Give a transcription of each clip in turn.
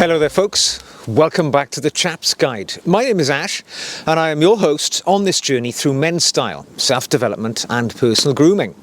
Hello there folks, welcome back to the Chap's Guide. My name is Ash and I am your host on this journey through men's style, self-development and personal grooming.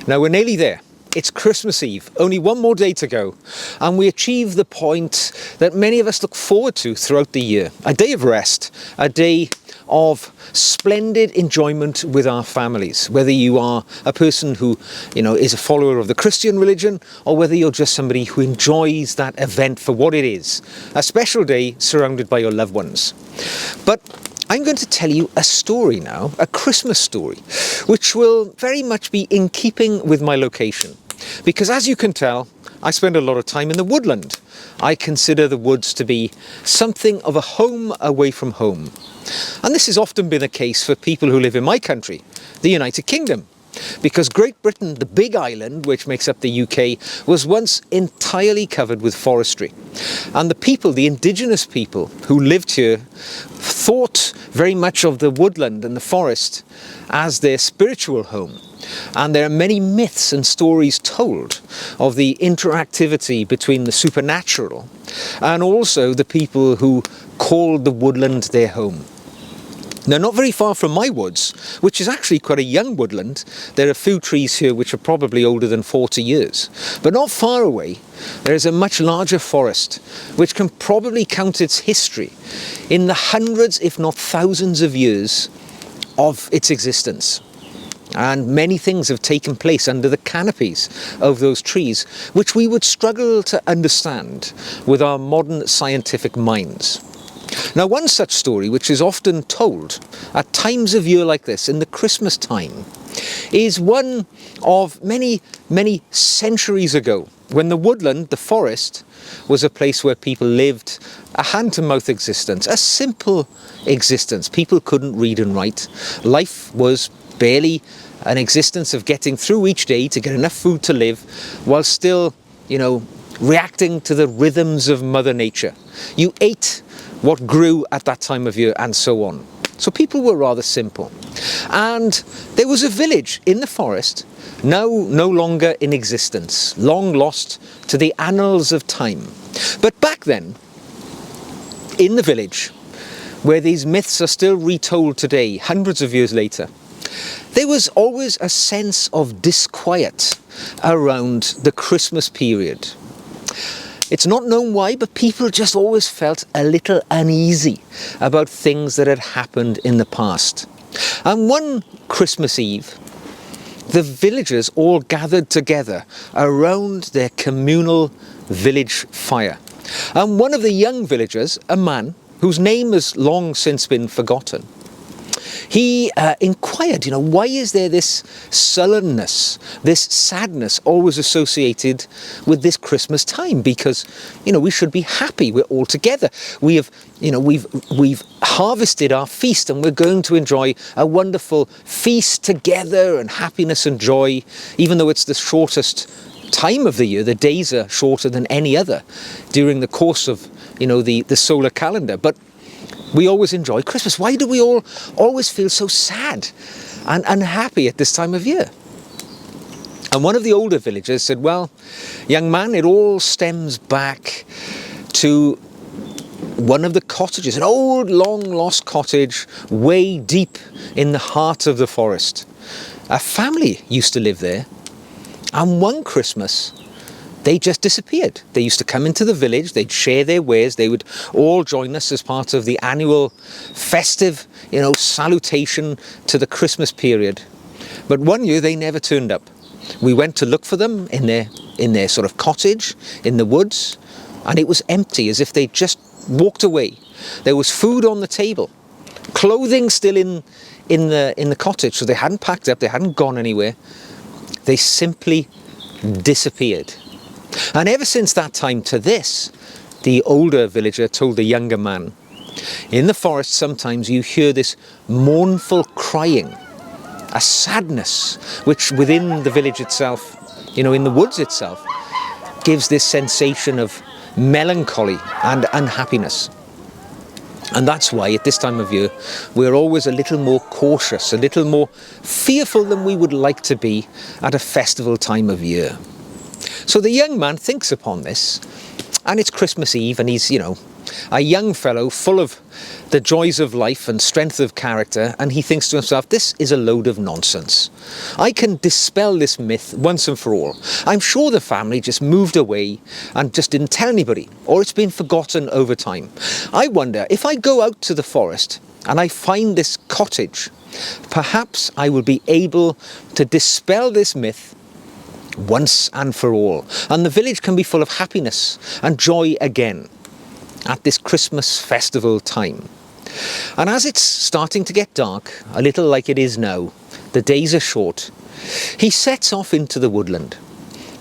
Now we're nearly there. It's Christmas Eve, only one more day to go, and we achieve the point that many of us look forward to throughout the year. A day of rest, a day of splendid enjoyment with our families, whether you are a person who, is a follower of the Christian religion, or whether you're just somebody who enjoys that event for what it is, a special day surrounded by your loved ones. But I'm going to tell you a story now, a Christmas story, which will very much be in keeping with my location. Because as you can tell, I spend a lot of time in the woodland. I consider the woods to be something of a home away from home. And this has often been the case for people who live in my country, the United Kingdom. Because Great Britain, the big island which makes up the UK, was once entirely covered with forestry. And the people, the indigenous people who lived here, thought very much of the woodland and the forest as their spiritual home. And there are many myths and stories told of the interactivity between the supernatural and also the people who called the woodland their home. Now, not very far from my woods, which is actually quite a young woodland, there are a few trees here which are probably older than 40 years. But not far away, there is a much larger forest, which can probably count its history in the hundreds, if not thousands of years of its existence. And many things have taken place under the canopies of those trees, which we would struggle to understand with our modern scientific minds. Now, one such story, which is often told at times of year like this, in the Christmas time, is one of many, many centuries ago, when the woodland, the forest, was a place where people lived a hand-to-mouth existence, a simple existence. People couldn't read and write. Life was barely an existence of getting through each day to get enough food to live, while still, reacting to the rhythms of Mother Nature. You ate what grew at that time of year, and so on. So people were rather simple. And there was a village in the forest, now no longer in existence, long lost to the annals of time. But back then, in the village, where these myths are still retold today, hundreds of years later, there was always a sense of disquiet around the Christmas period. It's not known why, but people just always felt a little uneasy about things that had happened in the past. And one Christmas Eve, the villagers all gathered together around their communal village fire. And one of the young villagers, a man whose name has long since been forgotten, he inquired, why is there this sullenness, this sadness always associated with this Christmas time? Because, we should be happy. We're all together. We have, we've harvested our feast and we're going to enjoy a wonderful feast together and happiness and joy, even though it's the shortest time of the year. The days are shorter than any other during the course of, the solar calendar. But we always enjoy Christmas. Why do we all always feel so sad and unhappy at this time of year? And one of the older villagers said, well, young man, it all stems back to one of the cottages, an old long lost cottage way deep in the heart of the forest. A family used to live there, and one Christmas they just disappeared. They used to come into the village, they'd share their wares, they would all join us as part of the annual festive, salutation to the Christmas period. But one year they never turned up. We went to look for them in their sort of cottage in the woods, and it was empty, as if they'd just walked away. There was food on the table, clothing still in the cottage, so they hadn't packed up, they hadn't gone anywhere. They simply disappeared. And ever since that time to this, the older villager told the younger man, in the forest sometimes you hear this mournful crying, a sadness which within the village itself, in the woods itself, gives this sensation of melancholy and unhappiness. And that's why at this time of year we're always a little more cautious, a little more fearful than we would like to be at a festival time of year. So the young man thinks upon this And it's Christmas Eve, and he's, a young fellow full of the joys of life and strength of character, and he thinks to himself, this is a load of nonsense. I can dispel this myth once and for all. I'm sure the family just moved away and just didn't tell anybody, or it's been forgotten over time. I wonder, if I go out to the forest and I find this cottage, perhaps I will be able to dispel this myth once and for all, and the village can be full of happiness and joy again at this Christmas festival time. And as it's starting to get dark, a little like it is now, the days are short, he sets off into the woodland.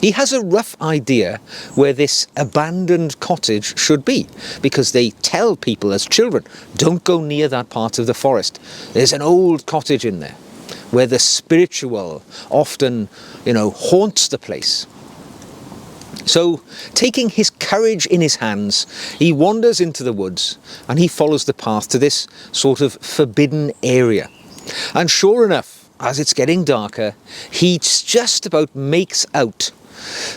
He has a rough idea where this abandoned cottage should be, because they tell people as children, don't go near that part of the forest. There's an old cottage in there, where the spiritual often, haunts the place. So, taking his courage in his hands, he wanders into the woods and he follows the path to this sort of forbidden area. And sure enough, as it's getting darker, he just about makes out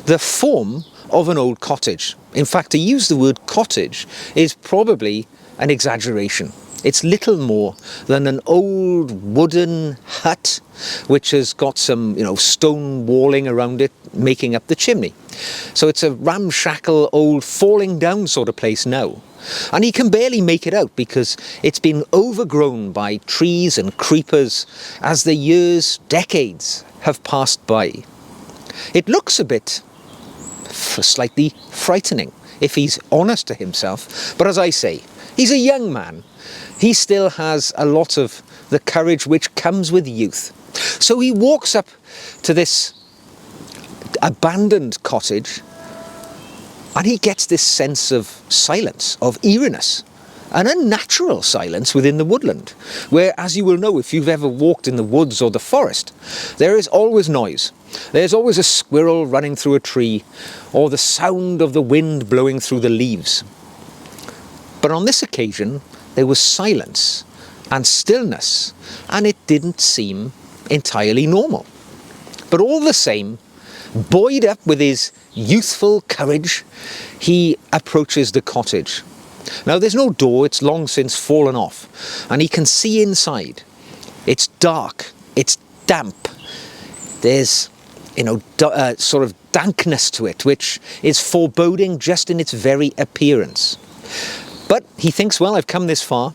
the form of an old cottage. In fact, to use the word cottage is probably an exaggeration. It's little more than an old wooden hut which has got some, stone walling around it, making up the chimney. So it's a ramshackle, old, falling down sort of place now. And he can barely make it out because it's been overgrown by trees and creepers as the years, decades, have passed by. It looks a bit slightly frightening, if he's honest to himself. But as I say, he's a young man. He still has a lot of the courage which comes with youth. So he walks up to this abandoned cottage and he gets this sense of silence, of eeriness, an unnatural silence within the woodland, where, as you will know if you've ever walked in the woods or the forest, there is always noise. There's always a squirrel running through a tree, or the sound of the wind blowing through the leaves. But on this occasion, there was silence and stillness, and it didn't seem entirely normal. But all the same, buoyed up with his youthful courage, he approaches the cottage. Now there's no door, it's long since fallen off, and he can see inside. It's dark, it's damp, there's sort of dankness to it, which is foreboding just in its very appearance. But he thinks, well, I've come this far.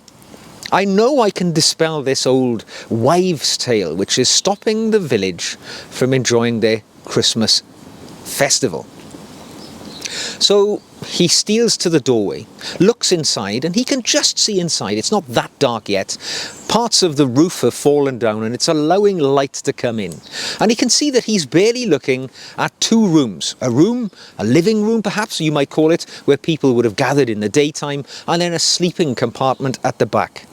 I know I can dispel this old wives' tale which is stopping the village from enjoying their Christmas festival. So he steals to the doorway, looks inside, and he can just see inside. It's not that dark yet. Parts of the roof have fallen down and it's allowing light to come in. And he can see that he's barely looking at two rooms. A living room perhaps you might call it, where people would have gathered in the daytime, and then a sleeping compartment at the back.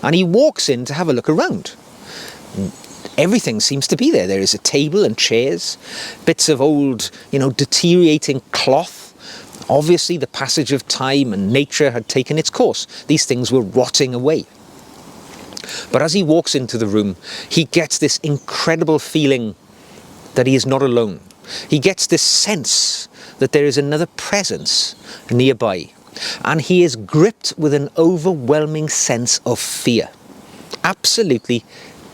And he walks in to have a look around. Everything seems to be there. There is a table and chairs, bits of old, deteriorating cloth. Obviously, the passage of time and nature had taken its course. These things were rotting away. But as he walks into the room, he gets this incredible feeling that he is not alone. He gets this sense that there is another presence nearby. And he is gripped with an overwhelming sense of fear. Absolutely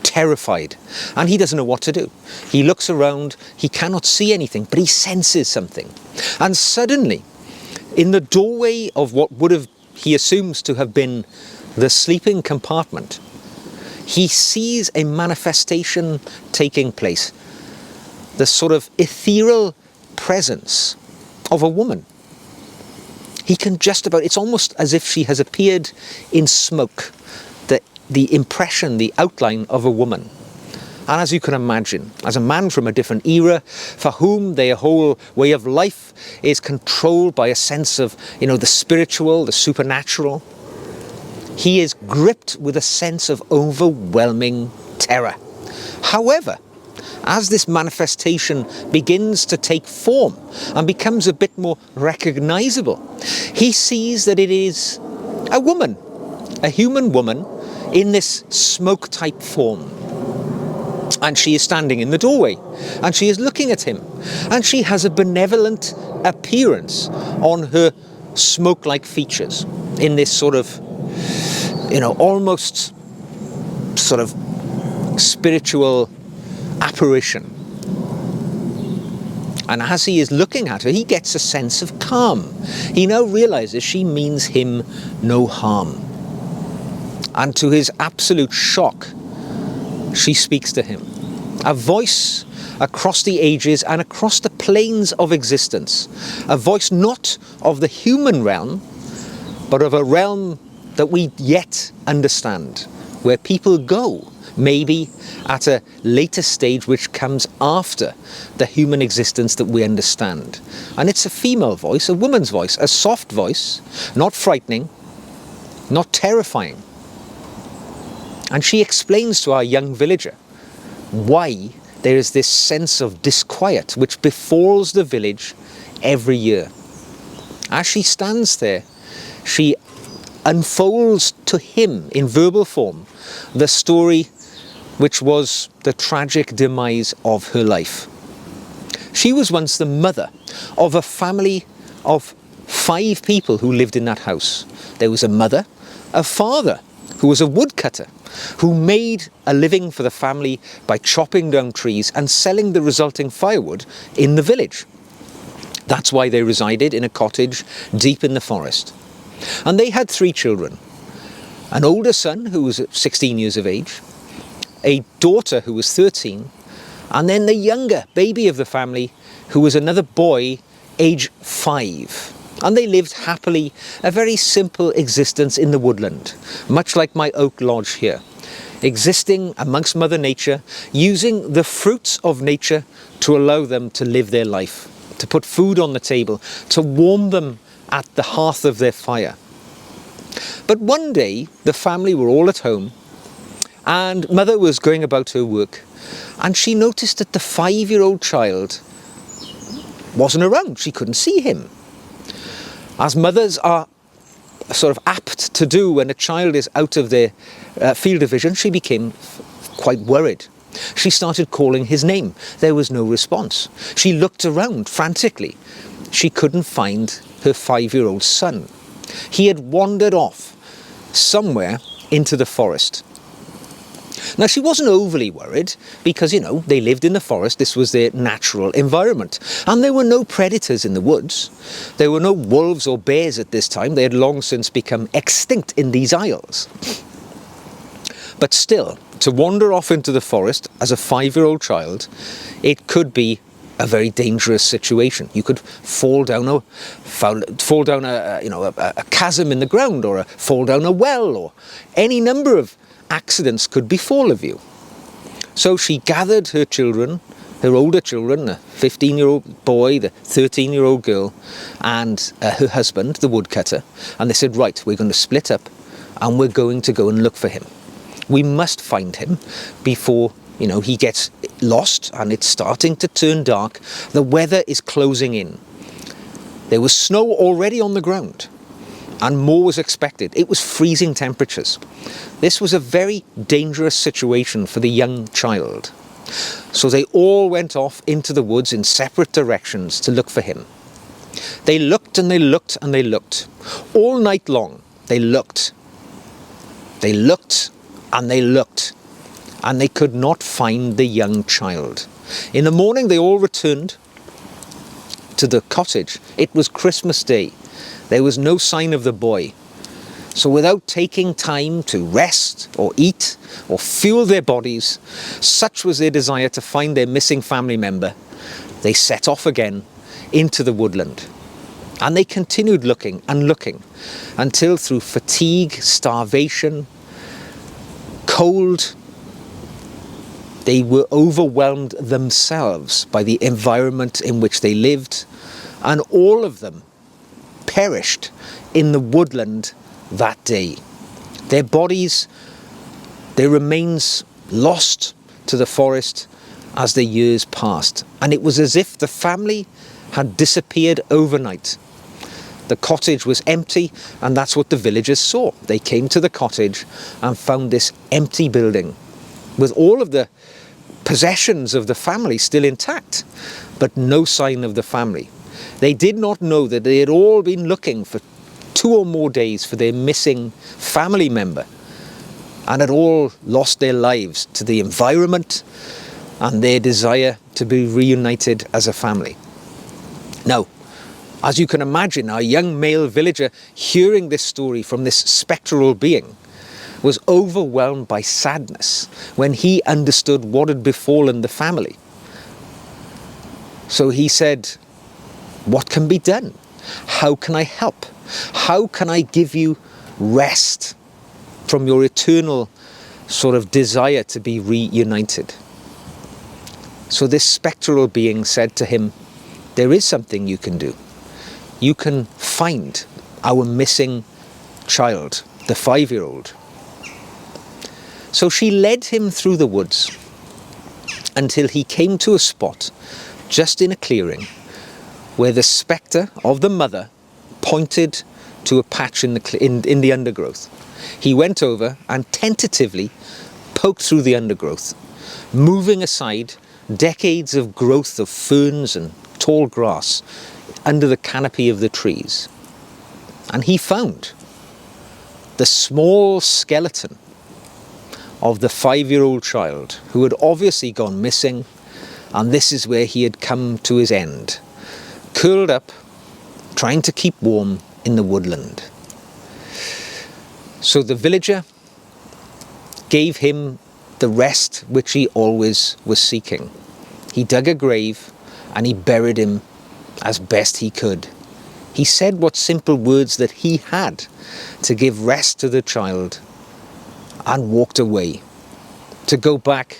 terrified, and he doesn't know what to do. He looks around, he cannot see anything, but he senses something. And suddenly, in the doorway of what he assumes to have been the sleeping compartment, he sees a manifestation taking place. The sort of ethereal presence of a woman. He can just about, it's almost as if she has appeared in smoke. The impression, the outline of a woman. And as you can imagine, as a man from a different era, for whom their whole way of life is controlled by a sense of, the spiritual, the supernatural, he is gripped with a sense of overwhelming terror. However, as this manifestation begins to take form and becomes a bit more recognizable, he sees that it is a woman, a human woman, in this smoke-type form. And she is standing in the doorway, and she is looking at him, and she has a benevolent appearance on her smoke-like features in this sort of, almost sort of spiritual apparition. And as he is looking at her, he gets a sense of calm. He now realizes she means him no harm. And to his absolute shock, she speaks to him. A voice across the ages and across the planes of existence. A voice not of the human realm, but of a realm that we yet understand, where people go, maybe at a later stage which comes after the human existence that we understand. And it's a female voice, a woman's voice, a soft voice, not frightening, not terrifying. And she explains to our young villager why there is this sense of disquiet which befalls the village every year. As she stands there, she unfolds to him in verbal form the story which was the tragic demise of her life. She was once the mother of a family of 5 people who lived in that house. There was a mother, a father who was a woodcutter, who made a living for the family by chopping down trees and selling the resulting firewood in the village. That's why they resided in a cottage deep in the forest. And they had 3 children. An older son who was 16 years of age, a daughter who was 13, and then the younger baby of the family who was another boy, age 5. And they lived happily a very simple existence in the woodland, much like my oak lodge here, existing amongst Mother Nature, using the fruits of nature to allow them to live their life, to put food on the table, to warm them at the hearth of their fire. But one day, the family were all at home, and Mother was going about her work, and she noticed that the 5-year-old child wasn't around. She couldn't see him. As mothers are sort of apt to do when a child is out of their field of vision, she became quite worried. She started calling his name. There was no response. She looked around frantically. She couldn't find her 5-year-old son. He had wandered off somewhere into the forest. Now, she wasn't overly worried because, they lived in the forest. This was their natural environment. And there were no predators in the woods. There were no wolves or bears at this time. They had long since become extinct in these isles. But still, to wander off into the forest as a 5-year-old child, it could be a very dangerous situation. You could fall down a chasm in the ground, or fall down a well, or any number of accidents could befall of you. So she gathered her children, her older children, the 15-year-old boy, the 13-year-old girl, and her husband, the woodcutter, and they said, right, we're going to split up and we're going to go and look for him. We must find him before, he gets lost and it's starting to turn dark. The weather is closing in. There was snow already on the ground, and more was expected. It was freezing temperatures. This was a very dangerous situation for the young child. So they all went off into the woods in separate directions to look for him. They looked and they looked and they looked. All night long, they looked. They looked and they looked, and they could not find the young child. In the morning, they all returned to the cottage. It was Christmas Day. There was no sign of the boy. So without taking time to rest or eat or fuel their bodies, such was their desire to find their missing family member, they set off again into the woodland. And they continued looking and looking until, through fatigue, starvation, cold, they were overwhelmed themselves by the environment in which they lived, and all of them perished in the woodland that day. Their bodies, their remains lost to the forest as the years passed. And it was as if the family had disappeared overnight. The cottage was empty, and that's what the villagers saw. They came to the cottage and found this empty building with all of the possessions of the family still intact, but no sign of the family. They did not know that they had all been looking for 2 or more days for their missing family member, and had all lost their lives to the environment and their desire to be reunited as a family. Now, as you can imagine, our young male villager, hearing this story from this spectral being, was overwhelmed by sadness when he understood what had befallen the family. So he said, "What can be done? How can I help? How can I give you rest from your eternal sort of desire to be reunited?" So this spectral being said to him, "There is something you can do. You can find our missing child, the 5-year-old. So she led him through the woods until he came to a spot just in a clearing where the spectre of the mother pointed to a patch in the undergrowth. He went over and tentatively poked through the undergrowth, moving aside decades of growth of ferns and tall grass under the canopy of the trees. And he found the small skeleton of the 5-year-old child who had obviously gone missing, and this is where he had come to his end, curled up, trying to keep warm in the woodland. So the villager gave him the rest which he always was seeking. He dug a grave and he buried him as best he could. He said what simple words that he had to give rest to the child, and walked away to go back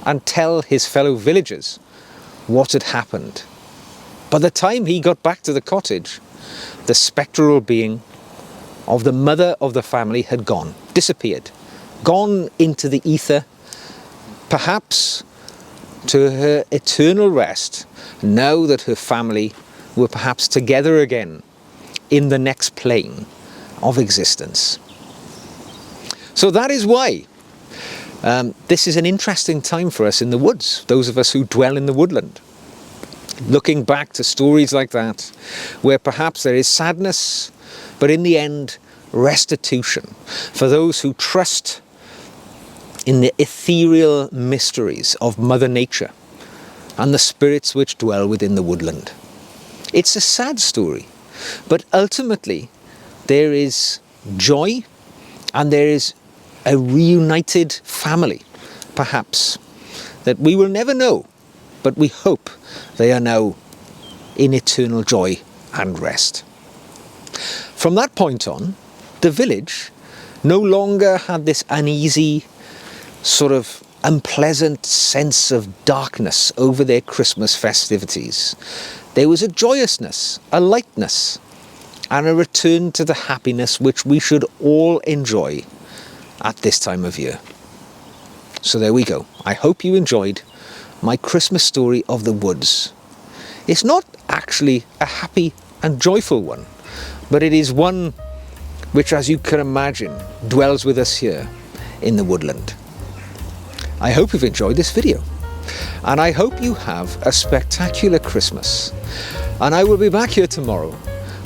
and tell his fellow villagers what had happened. By the time he got back to the cottage, the spectral being of the mother of the family had gone, disappeared, gone into the ether, perhaps to her eternal rest, now that her family were perhaps together again in the next plane of existence. So that is why this is an interesting time for us in the woods, those of us who dwell in the woodland. Looking back to stories like that, where perhaps there is sadness, but in the end, restitution for those who trust in the ethereal mysteries of Mother Nature and the spirits which dwell within the woodland. It's a sad story, but ultimately there is joy and there is a reunited family, perhaps, that we will never know, but we hope they are now in eternal joy and rest. From that point on, the village no longer had this uneasy, sort of unpleasant sense of darkness over their Christmas festivities. There was a joyousness, a lightness, and a return to the happiness which we should all enjoy at this time of year. So there we go. I hope you enjoyed my Christmas story of the woods. It's not actually a happy and joyful one, but it is one which, as you can imagine, dwells with us here in the woodland. I hope you've enjoyed this video, and I hope you have a spectacular Christmas. And I will be back here tomorrow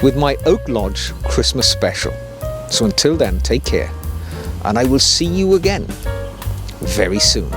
with my Oak Lodge Christmas special. So until then, take care, and I will see you again very soon.